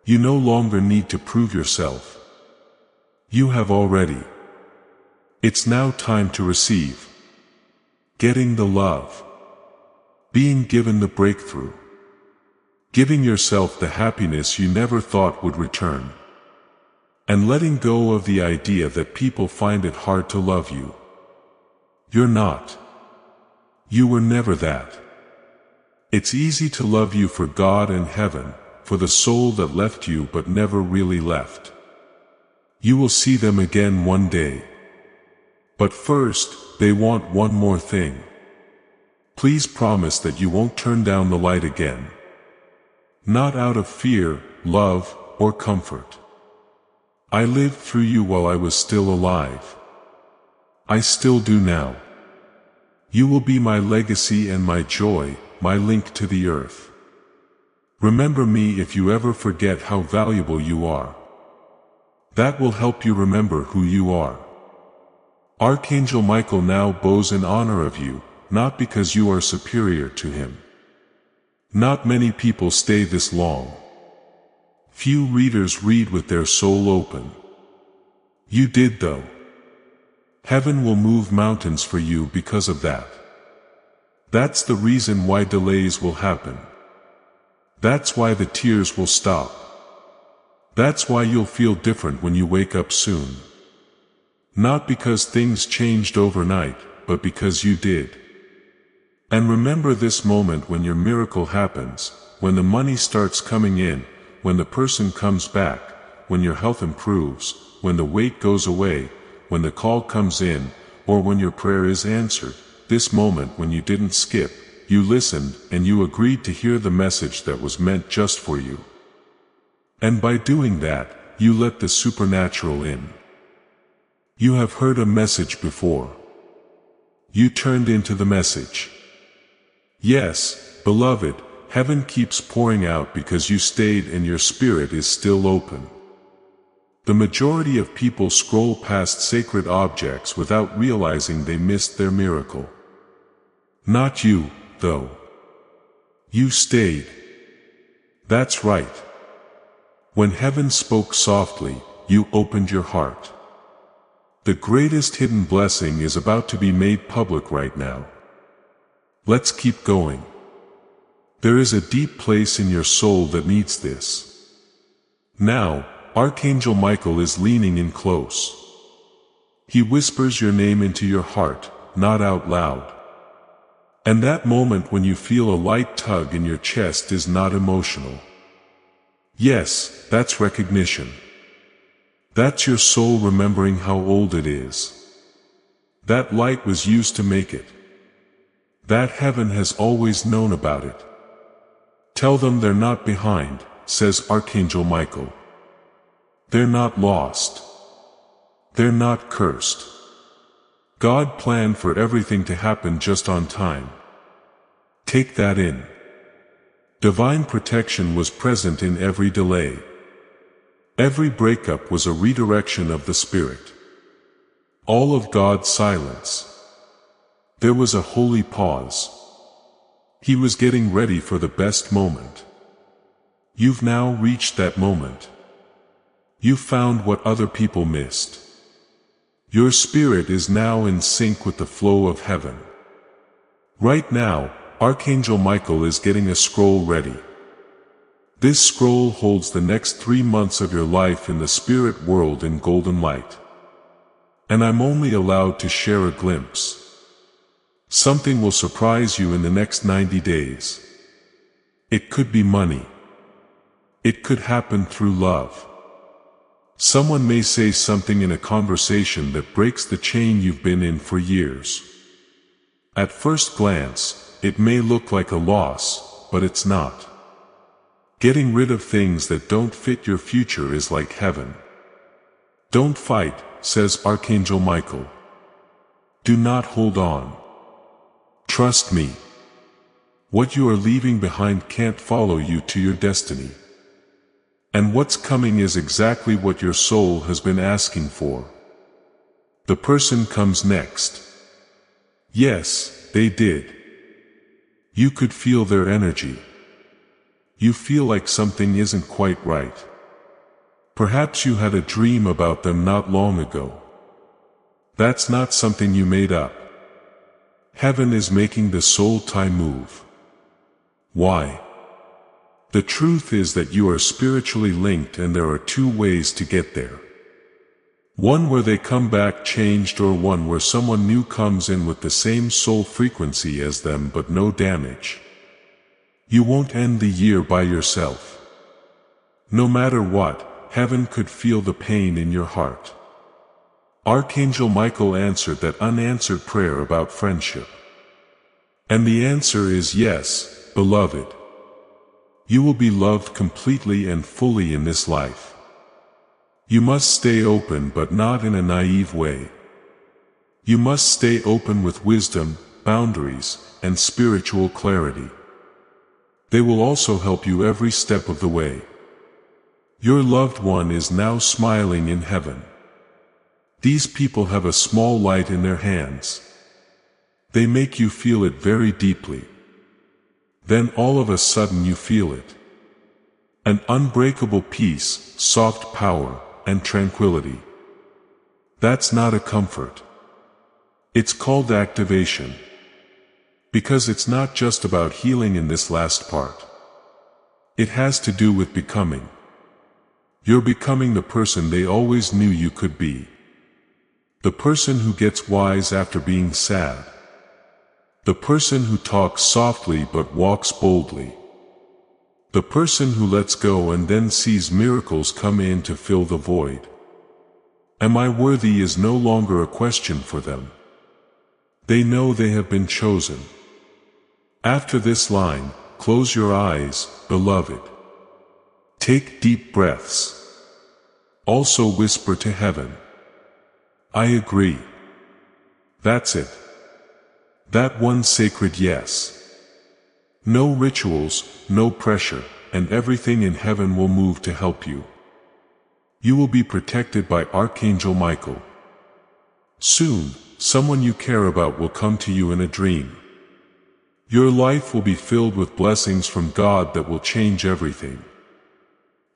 You no longer need to prove yourself. You have already. It's now time to receive. Getting the love. Being given the breakthrough. Giving yourself the happiness you never thought would return. And letting go of the idea that people find it hard to love you. You're not. You were never that. It's easy to love you for God and heaven, for the soul that left you but never really left. You will see them again one day. But first, they want one more thing. Please promise that you won't turn down the light again. Not out of fear, love, or comfort. I lived through you while I was still alive. I still do now. You will be my legacy and my joy, my link to the earth. Remember me if you ever forget how valuable you are. That will help you remember who you are. Archangel Michael now bows in honor of you, not because you are superior to him. Not many people stay this long. Few readers read with their soul open. You did though. Heaven will move mountains for you because of that. That's the reason why delays will happen. That's why the tears will stop. That's why you'll feel different when you wake up soon. Not because things changed overnight, but because you did. And remember this moment when your miracle happens, when the money starts coming in, when the person comes back, when your health improves, when the weight goes away, when the call comes in, or when your prayer is answered. This moment when you didn't skip, you listened and you agreed to hear the message that was meant just for you. And by doing that, you let the supernatural in. You have heard a message before. You turned into the message. Yes, beloved, heaven keeps pouring out because you stayed and your spirit is still open. The majority of people scroll past sacred objects without realizing they missed their miracle. Not you, though. You stayed. That's right. When heaven spoke softly, you opened your heart. The greatest hidden blessing is about to be made public right now. Let's keep going. There is a deep place in your soul that needs this. Now, Archangel Michael is leaning in close. He whispers your name into your heart, not out loud. And that moment when you feel a light tug in your chest is not emotional. Yes, that's recognition. That's your soul remembering how old it is. That light was used to make it. That heaven has always known about it. Tell them they're not behind, says Archangel Michael. They're not lost. They're not cursed. God planned for everything to happen just on time. Take that in. Divine protection was present in every delay. Every breakup was a redirection of the Spirit. All of God's silence. There was a holy pause. He was getting ready for the best moment. You've now reached that moment. You found what other people missed. Your spirit is now in sync with the flow of heaven. Right now, Archangel Michael is getting a scroll ready. This scroll holds the next 3 months of your life in the spirit world in golden light. And I'm only allowed to share a glimpse. Something will surprise you in the next 90 days. It could be money. It could happen through love. Someone may say something in a conversation that breaks the chain you've been in for years. At first glance, it may look like a loss, but it's not. Getting rid of things that don't fit your future is like heaven. Don't fight, says Archangel Michael. Do not hold on. Trust me. What you are leaving behind can't follow you to your destiny. And what's coming is exactly what your soul has been asking for. The person comes next. Yes, they did. You could feel their energy. You feel like something isn't quite right. Perhaps you had a dream about them not long ago. That's not something you made up. Heaven is making the soul time move. Why? The truth is that you are spiritually linked, and there are two ways to get there. One where they come back changed, or one where someone new comes in with the same soul frequency as them but no damage. You won't end the year by yourself. No matter what, heaven could feel the pain in your heart. Archangel Michael answered that unanswered prayer about friendship. And the answer is yes, beloved. You will be loved completely and fully in this life. You must stay open, but not in a naive way. You must stay open with wisdom, boundaries, and spiritual clarity. They will also help you every step of the way. Your loved one is now smiling in heaven. These people have a small light in their hands. They make you feel it very deeply. Then all of a sudden you feel it. An unbreakable peace, soft power, and tranquility. That's not a comfort. It's called activation. Because it's not just about healing in this last part. It has to do with becoming. You're becoming the person they always knew you could be. The person who gets wise after being sad. The person who talks softly but walks boldly. The person who lets go and then sees miracles come in to fill the void. Am I worthy is no longer a question for them. They know they have been chosen. After this line, close your eyes, beloved. Take deep breaths. Also whisper to heaven. I agree. That's it. That one sacred yes. No rituals, no pressure, and everything in heaven will move to help you. You will be protected by Archangel Michael. Soon, someone you care about will come to you in a dream. Your life will be filled with blessings from God that will change everything.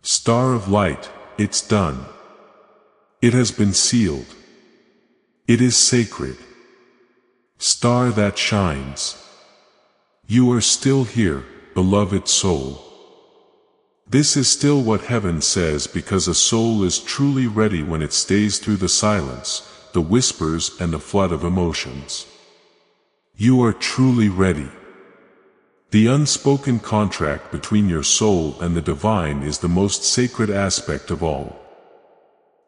Star of light, it's done. It has been sealed. It is sacred. Star that shines. You are still here, beloved soul. This is still what heaven says, because a soul is truly ready when it stays through the silence, the whispers, and the flood of emotions. You are truly ready. The unspoken contract between your soul and the divine is the most sacred aspect of all.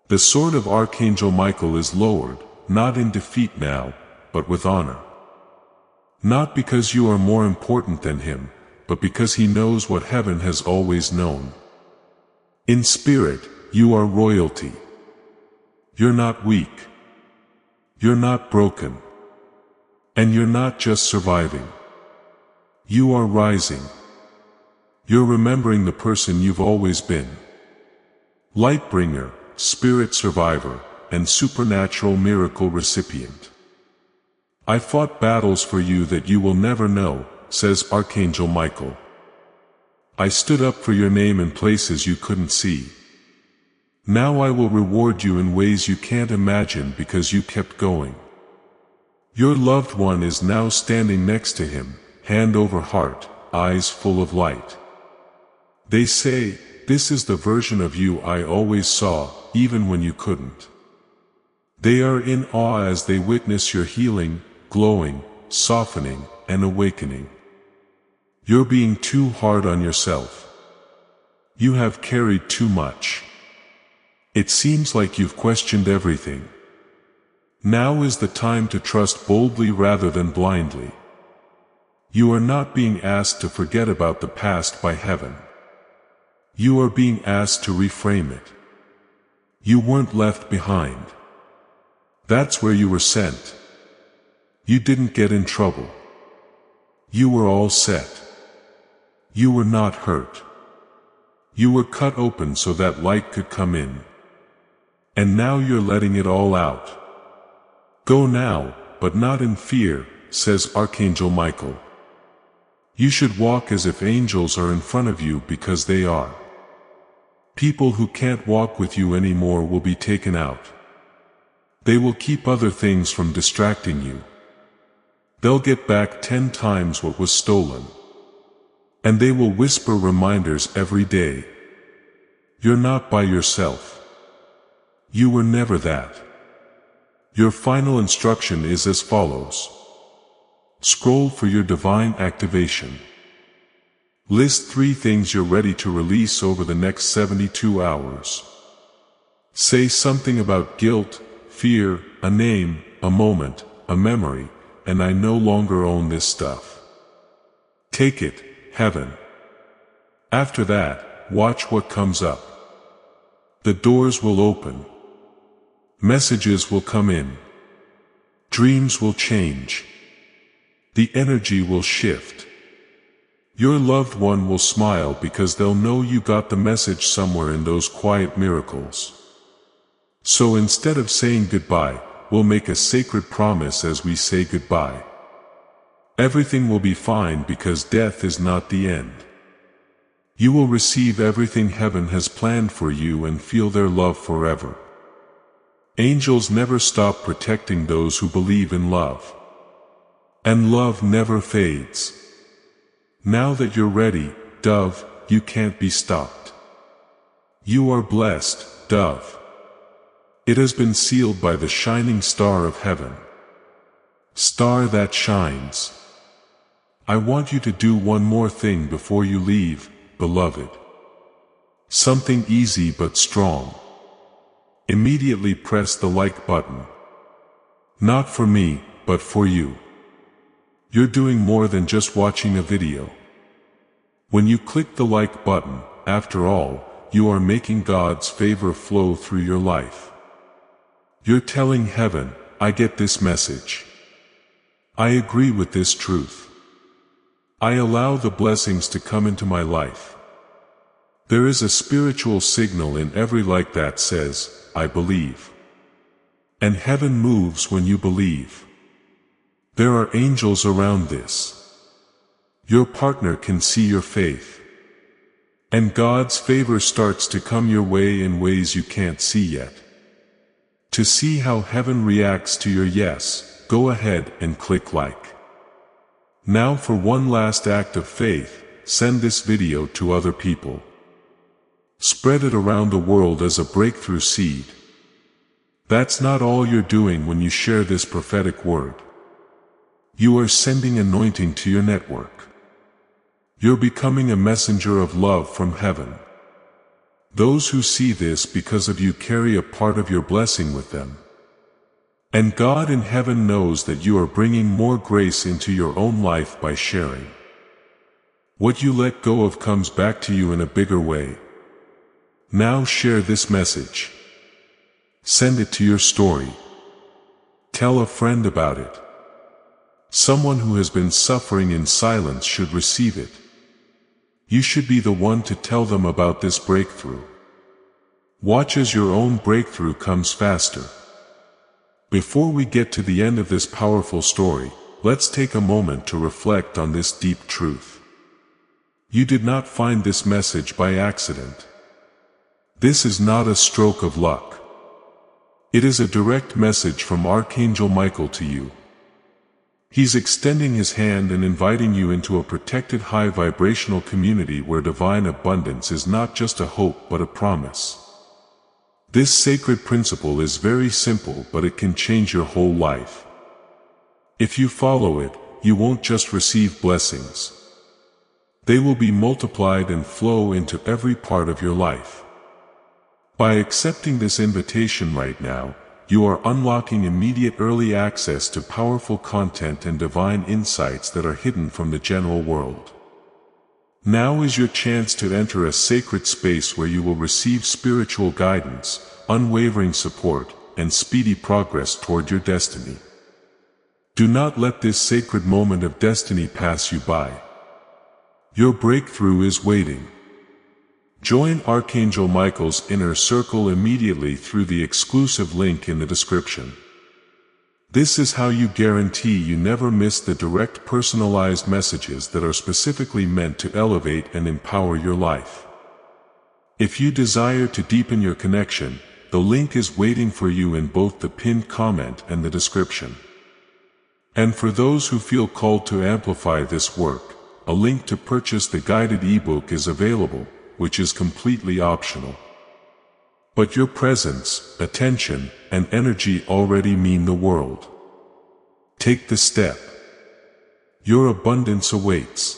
The sword of Archangel Michael is lowered, not in defeat now, but with honor. Not because you are more important than him, but because he knows what heaven has always known. In spirit, you are royalty. You're not weak. You're not broken. And you're not just surviving. You are rising. You're remembering the person you've always been. Lightbringer, spirit survivor, and supernatural miracle recipient. I fought battles for you that you will never know, says Archangel Michael. I stood up for your name in places you couldn't see. Now I will reward you in ways you can't imagine because you kept going. Your loved one is now standing next to him, hand over heart, eyes full of light. They say, this is the version of you I always saw, even when you couldn't. They are in awe as they witness your healing, glowing, softening, and awakening. You're being too hard on yourself. You have carried too much. It seems like you've questioned everything. Now is the time to trust boldly rather than blindly. You are not being asked to forget about the past by heaven. You are being asked to reframe it. You weren't left behind. That's where you were sent. You didn't get in trouble. You were all set. You were not hurt. You were cut open so that light could come in. And now you're letting it all out. Go now, but not in fear, says Archangel Michael. You should walk as if angels are in front of you because they are. People who can't walk with you anymore will be taken out. They will keep other things from distracting you. They'll get back 10 times what was stolen. And they will whisper reminders every day. You're not by yourself. You were never that. Your final instruction is as follows. Scroll for your divine activation. List 3 things you're ready to release over the next 72 hours. Say something about guilt, fear, a name, a moment, a memory, and I no longer own this stuff. Take it, heaven. After that, watch what comes up. The doors will open. Messages will come in. Dreams will change. The energy will shift. Your loved one will smile because they'll know you got the message somewhere in those quiet miracles. So instead of saying goodbye, we'll make a sacred promise as we say goodbye. Everything will be fine because death is not the end. You will receive everything heaven has planned for you and feel their love forever. Angels never stop protecting those who believe in love. And love never fades. Now that you're ready, dove, you can't be stopped. You are blessed, dove. It has been sealed by the shining star of heaven. Star that shines. I want you to do one more thing before you leave, beloved. Something easy but strong. Immediately press the like button. Not for me, but for you. You're doing more than just watching a video. When you click the like button, after all, you are making God's favor flow through your life. You're telling heaven, I get this message. I agree with this truth. I allow the blessings to come into my life. There is a spiritual signal in every like that says, I believe. And heaven moves when you believe. There are angels around this. Your partner can see your faith. And God's favor starts to come your way in ways you can't see yet. To see how heaven reacts to your yes, go ahead and click like. Now for one last act of faith, send this video to other people. Spread it around the world as a breakthrough seed. That's not all you're doing when you share this prophetic word. You are sending anointing to your network. You're becoming a messenger of love from heaven. Those who see this because of you carry a part of your blessing with them. And God in heaven knows that you are bringing more grace into your own life by sharing. What you let go of comes back to you in a bigger way. Now share this message. Send it to your story. Tell a friend about it. Someone who has been suffering in silence should receive it. You should be the one to tell them about this breakthrough. Watch as your own breakthrough comes faster. Before we get to the end of this powerful story, let's take a moment to reflect on this deep truth. You did not find this message by accident. This is not a stroke of luck. It is a direct message from Archangel Michael to you. He's extending his hand and inviting you into a protected high vibrational community where divine abundance is not just a hope but a promise. This sacred principle is very simple, but it can change your whole life. If you follow it, you won't just receive blessings. They will be multiplied and flow into every part of your life. By accepting this invitation right now, you are unlocking immediate early access to powerful content and divine insights that are hidden from the general world. Now is your chance to enter a sacred space where you will receive spiritual guidance, unwavering support, and speedy progress toward your destiny. Do not let this sacred moment of destiny pass you by. Your breakthrough is waiting. Join Archangel Michael's inner circle immediately through the exclusive link in the description. This is how you guarantee you never miss the direct personalized messages that are specifically meant to elevate and empower your life. If you desire to deepen your connection, the link is waiting for you in both the pinned comment and the description. And for those who feel called to amplify this work, a link to purchase the guided ebook is available, which is completely optional. But your presence, attention, and energy already mean the world. Take the step. Your abundance awaits.